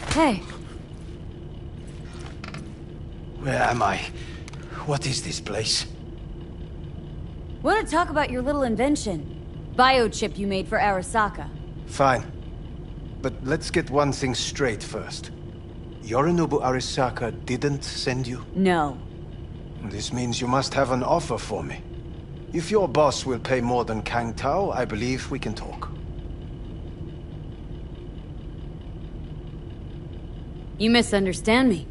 Hey. Where am I? What is this place? Want to talk about your little invention? Biochip you made for Arasaka. Fine. But let's get one thing straight first. Yorinobu Arasaka didn't send you? No. This means you must have an offer for me. If your boss will pay more than Kang Tao, I believe we can talk. You misunderstand me.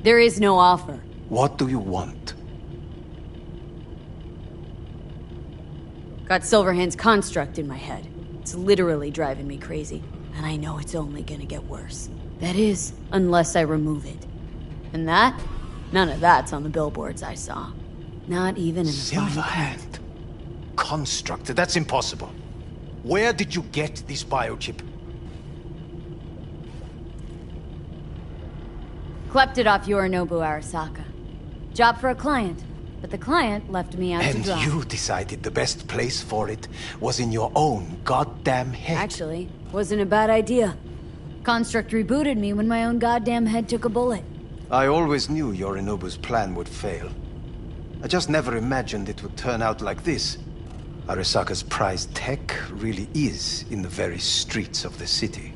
There is no offer. What do you want? Got Silverhand's construct in my head. It's literally driving me crazy. And I know it's only gonna get worse. That is, unless I remove it. And that? None of that's on the billboards I saw. Not even in the Silverhand? Construct? That's impossible. Where did you get this biochip? Klept it off Yorinobu Arasaka. Job for a client. But the client left me out to dry. And you decided the best place for it was in your own goddamn head. Actually, wasn't a bad idea. Construct rebooted me when my own goddamn head took a bullet. I always knew Yorinobu's plan would fail. I just never imagined it would turn out like this. Arasaka's prized tech really is in the very streets of the city.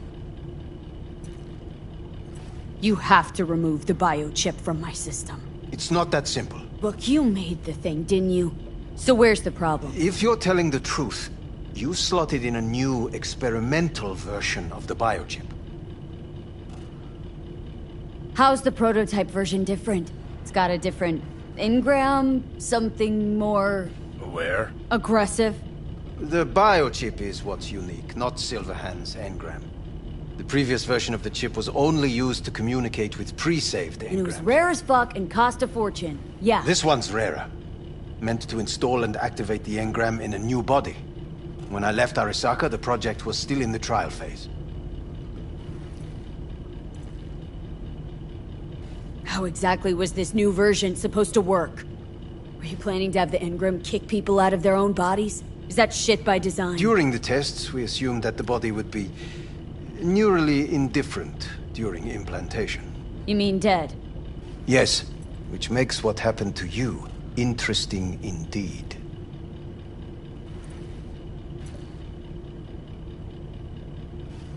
You have to remove the biochip from my system. It's not that simple. Look, you made the thing, didn't you? So where's the problem? If you're telling the truth, you slotted in a new experimental version of the biochip. How's the prototype version different? It's got a different engram, something more... Aware? Aggressive? The biochip is what's unique, not Silverhand's engram. The previous version of the chip was only used to communicate with pre-saved engrams. And it was rare as fuck and cost a fortune. Yeah. This one's rarer. Meant to install and activate the engram in a new body. When I left Arasaka, the project was still in the trial phase. How exactly was this new version supposed to work? Were you planning to have the engram kick people out of their own bodies? Is that shit by design? During the tests, we assumed that the body would be neurally indifferent during implantation. You mean dead? Yes, which makes what happened to you interesting indeed.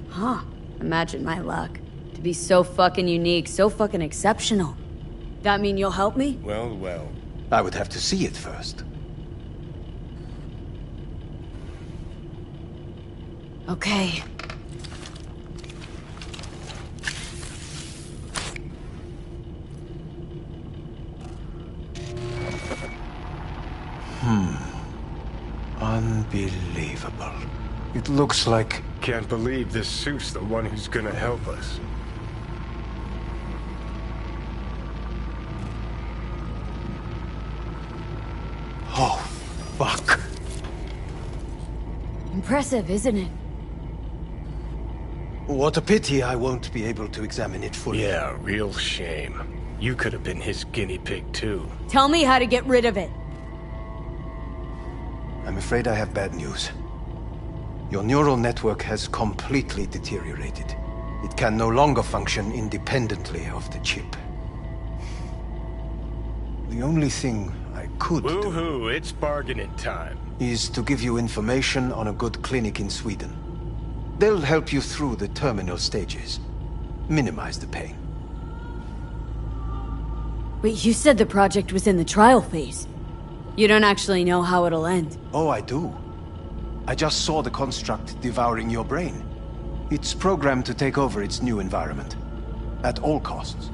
Huh. Imagine my luck. To be so fucking unique, so fucking exceptional. That mean you'll help me? Well, well. I would have to see it first. Okay. Unbelievable. It looks like... Can't believe this suit's the one who's gonna help us. Oh, fuck. Impressive, isn't it? What a pity I won't be able to examine it fully. Yeah, real shame. You could have been his guinea pig, too. Tell me how to get rid of it. I'm afraid I have bad news. Your neural network has completely deteriorated. It can no longer function independently of the chip. The only thing I could do... Woohoo, it's bargaining time. ...is to give you information on a good clinic in Sweden. They'll help you through the terminal stages. Minimize the pain. But you said the project was in the trial phase. You don't actually know how it'll end. Oh, I do. I just saw the construct devouring your brain. It's programmed to take over its new environment. At all costs.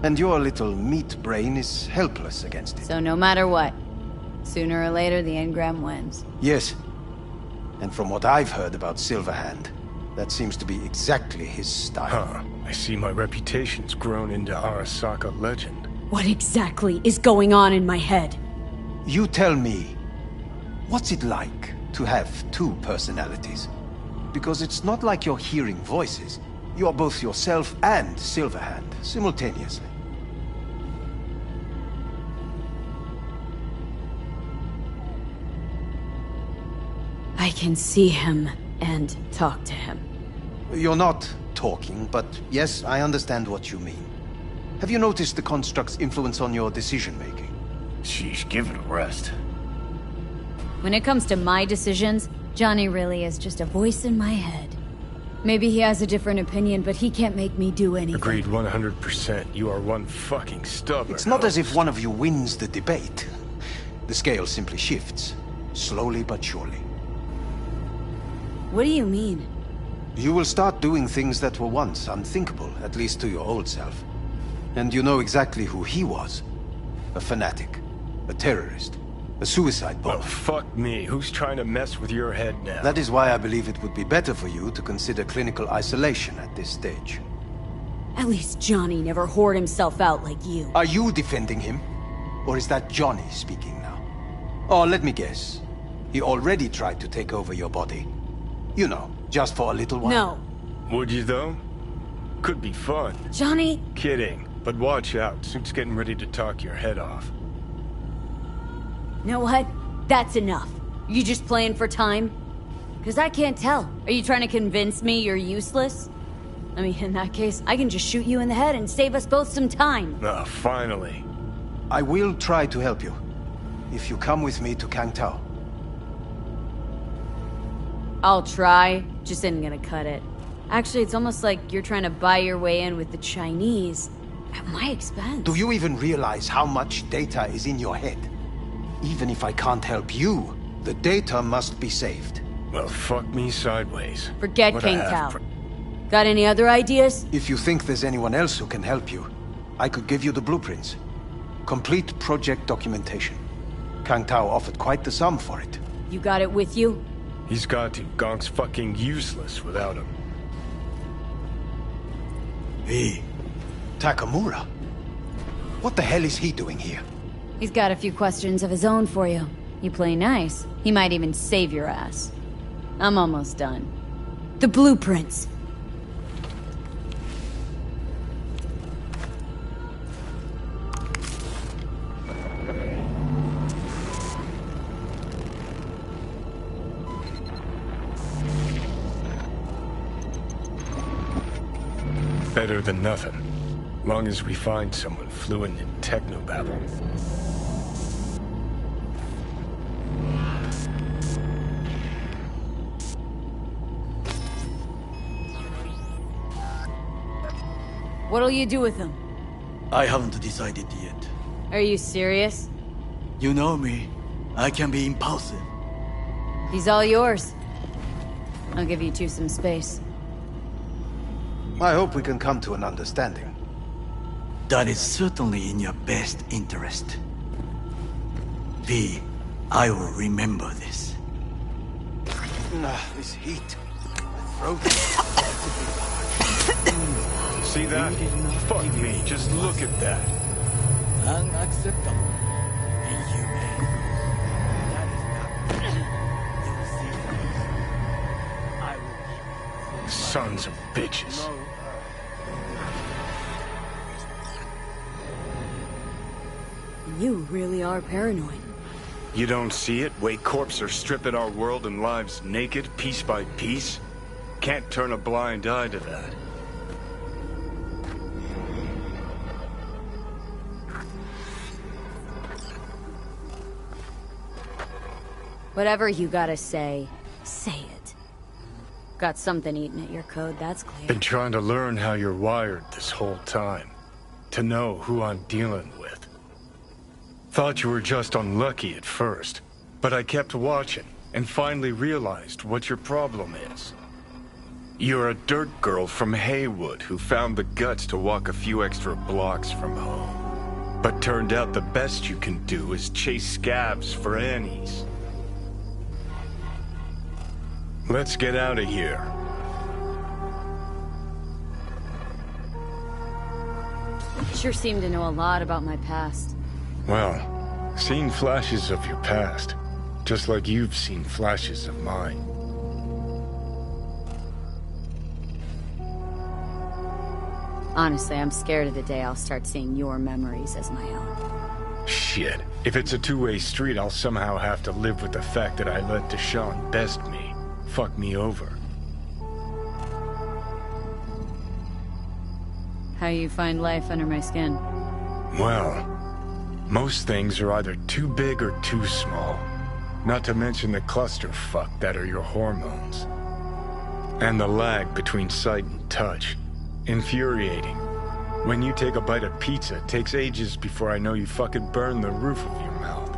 And your little meat brain is helpless against it. So no matter what, sooner or later the engram wins. Yes. And from what I've heard about Silverhand, that seems to be exactly his style. Huh. I see my reputation's grown into Arasaka legend. What exactly is going on in my head? You tell me, what's it like to have two personalities? Because it's not like you're hearing voices. You are both yourself and Silverhand, simultaneously. I can see him and talk to him. You're not talking, but yes, I understand what you mean. Have you noticed the construct's influence on your decision-making? Sheesh, give it a rest. When it comes to my decisions, Johnny really is just a voice in my head. Maybe he has a different opinion, but he can't make me do anything. Agreed 100%. You are one fucking stubborn. It's not as if one of you wins the debate. The scale simply shifts, slowly but surely. What do you mean? You will start doing things that were once unthinkable, at least to your old self. And you know exactly who he was. A fanatic, a terrorist, a suicide bomber. Well, fuck me. Who's trying to mess with your head now? That is why I believe it would be better for you to consider clinical isolation at this stage. At least Johnny never whored himself out like you. Are you defending him? Or is that Johnny speaking now? Oh, let me guess. He already tried to take over your body. You know, just for a little while. No. Would you, though? Could be fun. Johnny... Kidding. But watch out. Suit's getting ready to talk your head off. You know what? That's enough. You just playing for time? Because I can't tell. Are you trying to convince me you're useless? I mean, in that case, I can just shoot you in the head and save us both some time. Ah, finally. I will try to help you. If you come with me to Kangtao. I'll try. Just isn't gonna cut it. Actually, it's almost like you're trying to buy your way in with the Chinese. At my expense. Do you even realize how much data is in your head? Even if I can't help you, the data must be saved. Well, fuck me sideways. Forget What a Kangtao. Got any other ideas? If you think there's anyone else who can help you, I could give you the blueprints. Complete project documentation. Kangtao offered quite the sum for it. You got it with you? He's got to. Gonk's fucking useless without him. Hey, Takamura? What the hell is he doing here? He's got a few questions of his own for you. You play nice. He might even save your ass. I'm almost done. The blueprints. Better than nothing. Long as we find someone fluent in technobabble. What'll you do with them? I haven't decided yet. Are you serious? You know me. I can be impulsive. He's all yours. I'll give you two some space. I hope we can come to an understanding. That is certainly in your best interest. V, I will remember this. This heat. My throat. See that? Fuck me. Just look at that. Unacceptable. Inhumane. That is not... You see this? I will... Sons of bitches. You really are paranoid. You don't see it? Way corps are stripping our world and lives naked, piece by piece? Can't turn a blind eye to that. Whatever you gotta say, say it. Got something eating at your code, that's clear. Been trying to learn how you're wired this whole time. To know who I'm dealing with. Thought you were just unlucky at first, but I kept watching and finally realized what your problem is. You're a dirt girl from Haywood who found the guts to walk a few extra blocks from home. But turned out the best you can do is chase scabs for Annies. Let's get out of here. Sure seem to know a lot about my past. Well, seen flashes of your past, just like you've seen flashes of mine. Honestly, I'm scared of the day I'll start seeing your memories as my own. Shh. Shit, if it's a two-way street, I'll somehow have to live with the fact that I let Deshaun best me. Fuck me over. How you find life under my skin? Well, most things are either too big or too small. Not to mention the clusterfuck that are your hormones. And the lag between sight and touch. Infuriating. When you take a bite of pizza, it takes ages before I know you fucking burn the roof of your mouth.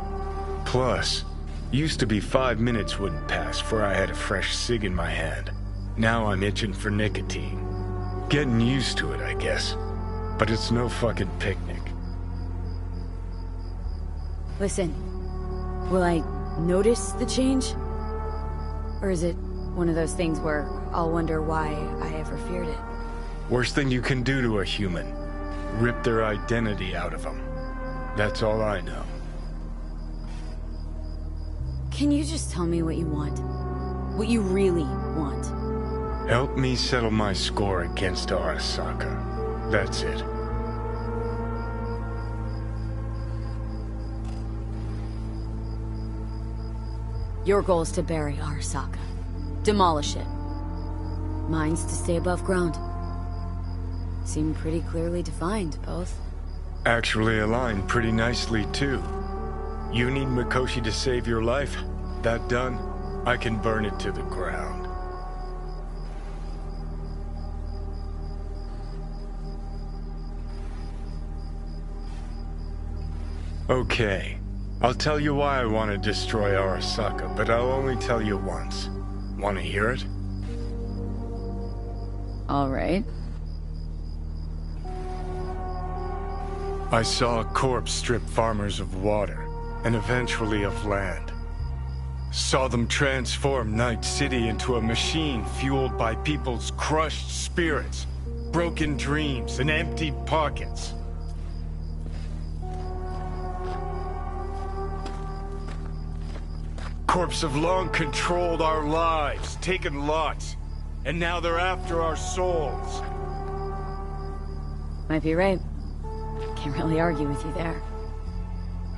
Plus, used to be 5 minutes wouldn't pass before I had a fresh cig in my hand. Now I'm itching for nicotine. Getting used to it, I guess. But it's no fucking picnic. Listen, will I notice the change? Or is it one of those things where I'll wonder why I ever feared it? Worst thing you can do to a human. Rip their identity out of them. That's all I know. Can you just tell me what you want? What you really want? Help me settle my score against Arasaka. That's it. Your goal is to bury Arasaka. Demolish it. Mine's to stay above ground. Seem pretty clearly defined, both. Actually aligned pretty nicely, too. You need Mikoshi to save your life? That done, I can burn it to the ground. Okay. I'll tell you why I want to destroy Arasaka, but I'll only tell you once. Want to hear it? All right. I saw a corpse strip farmers of water, and eventually of land. Saw them transform Night City into a machine fueled by people's crushed spirits, broken dreams, and empty pockets. Corps have long controlled our lives, taken lots, and now they're after our souls. Might be right. Can't really argue with you there.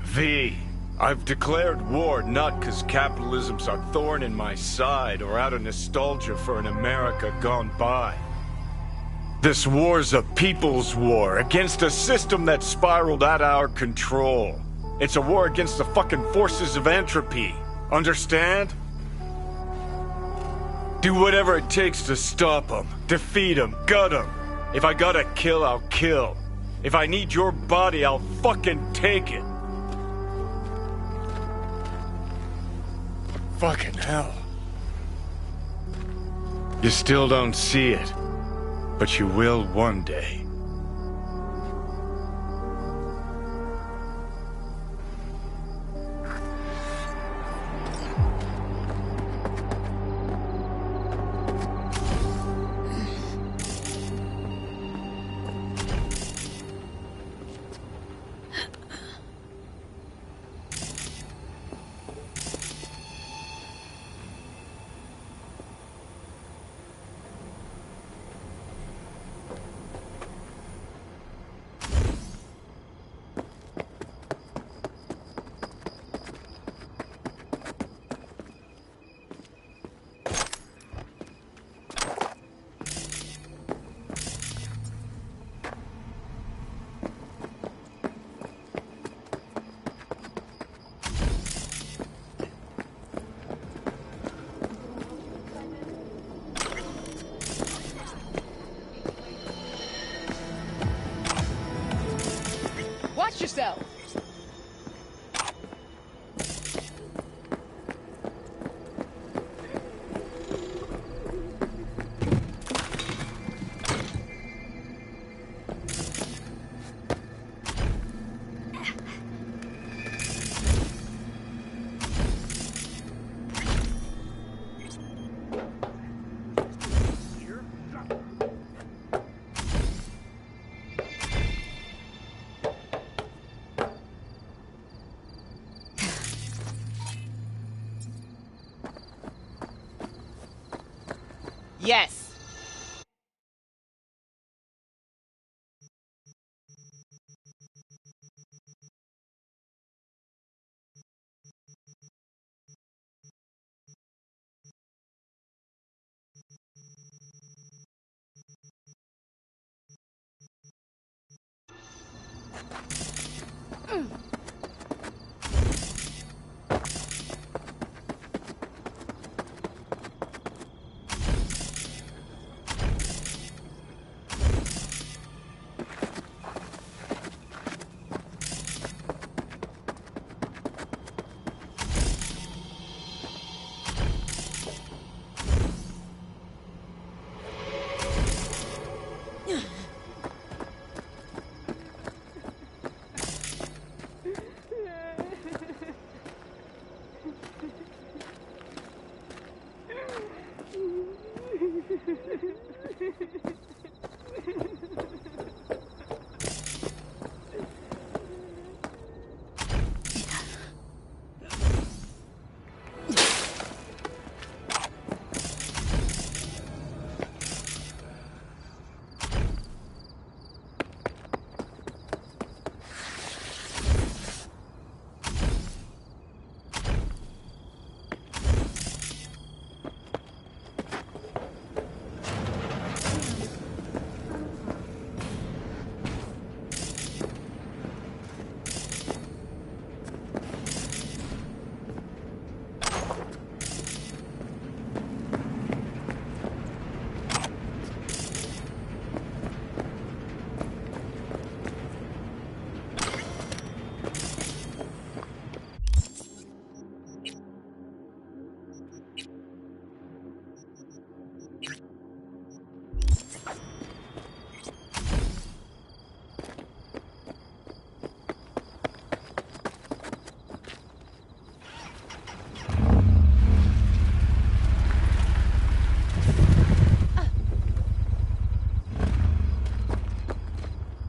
V, I've declared war not because capitalism's a thorn in my side or out of nostalgia for an America gone by. This war's a people's war against a system that spiraled out of our control. It's a war against the fucking forces of entropy. Understand? Do whatever it takes to stop them, defeat them, gut them. If I gotta kill, I'll kill. If I need your body, I'll fucking take it. Fucking hell. You still don't see it, but you will one day. Watch yourself! Yes!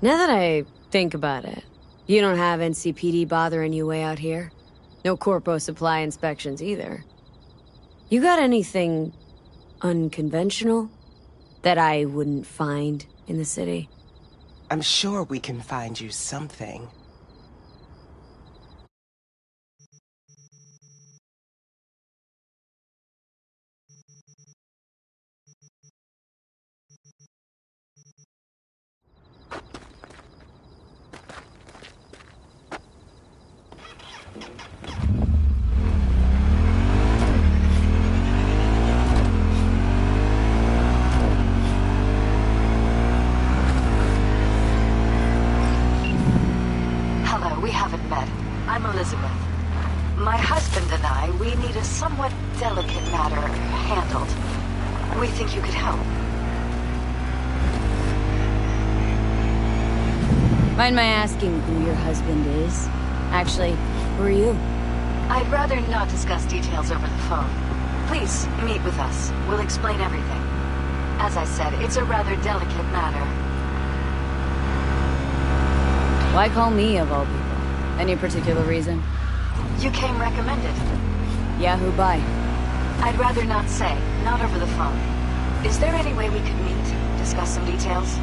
Now that I think about it, you don't have NCPD bothering you way out here? No Corpo supply inspections either. You got anything unconventional that I wouldn't find in the city? I'm sure we can find you something. I'm Elizabeth. My husband and I, we need a somewhat delicate matter handled. We think you could help. Mind my asking who your husband is? Actually, who are you? I'd rather not discuss details over the phone. Please, meet with us. We'll explain everything. As I said, it's a rather delicate matter. Why call me, of all people? Any particular reason? You came recommended. Yeah, who by? I'd rather not say. Not over the phone. Is there any way we could meet? Discuss some details?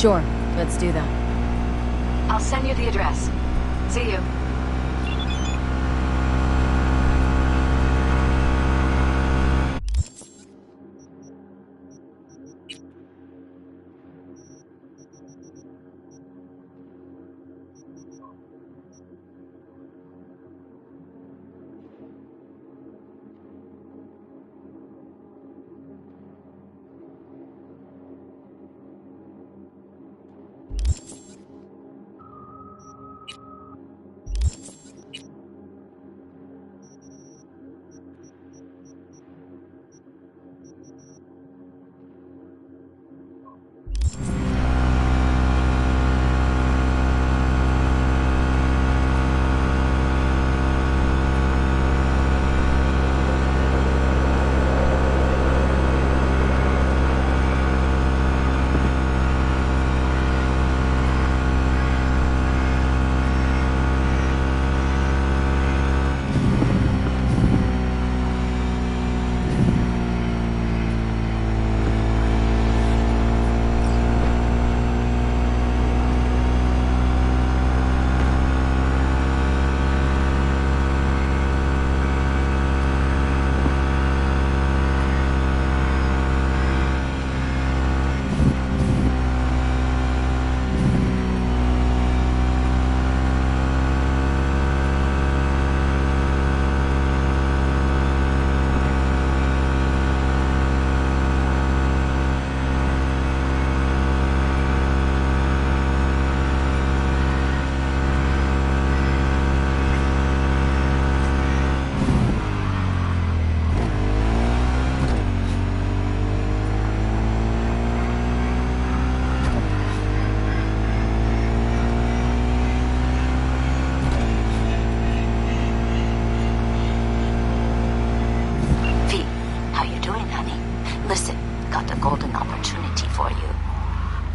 Sure, let's do that. I'll send you the address. See you.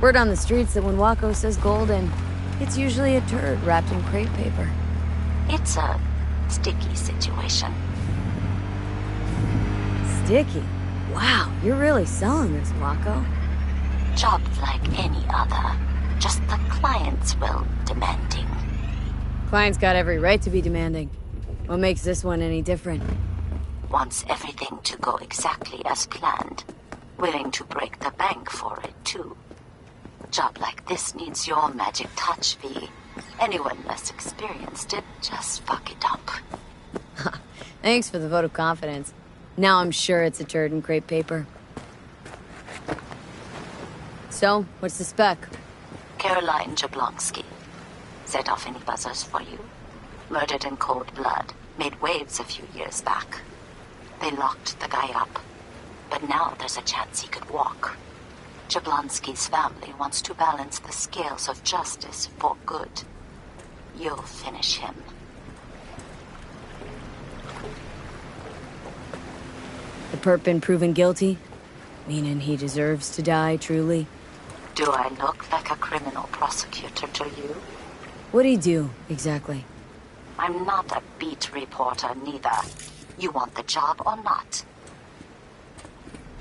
Word on the streets that when Wako says golden, it's usually a turd wrapped in crepe paper. It's a sticky situation. Sticky? Wow, you're really selling this, Wako. Job like any other. Just the client's will demanding. Client's got every right to be demanding. What makes this one any different? Wants everything to go exactly as planned. Willing to break the bank for it, too. Job like this needs your magic touch, V. Anyone less experienced it, just fuck it up. Thanks for the vote of confidence. Now I'm sure it's a turd in crepe paper. So, what's the spec? Caroline Jablonski. Set off any buzzers for you. Murdered in cold blood. Made waves a few years back. They locked the guy up. But now there's a chance he could walk. Jablonski's family wants to balance the scales of justice for good. You'll finish him. The perp been proven guilty? Meaning he deserves to die, truly? Do I look like a criminal prosecutor to you? What'd he do, exactly? I'm not a beat reporter, neither. You want the job or not?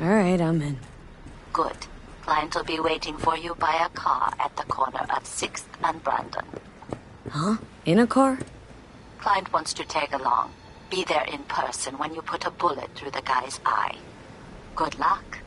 Alright, I'm in. Good. Client will be waiting for you by a car at the corner of 6th and Brandon. Huh? In a car? Client wants to tag along. Be there in person when you put a bullet through the guy's eye. Good luck.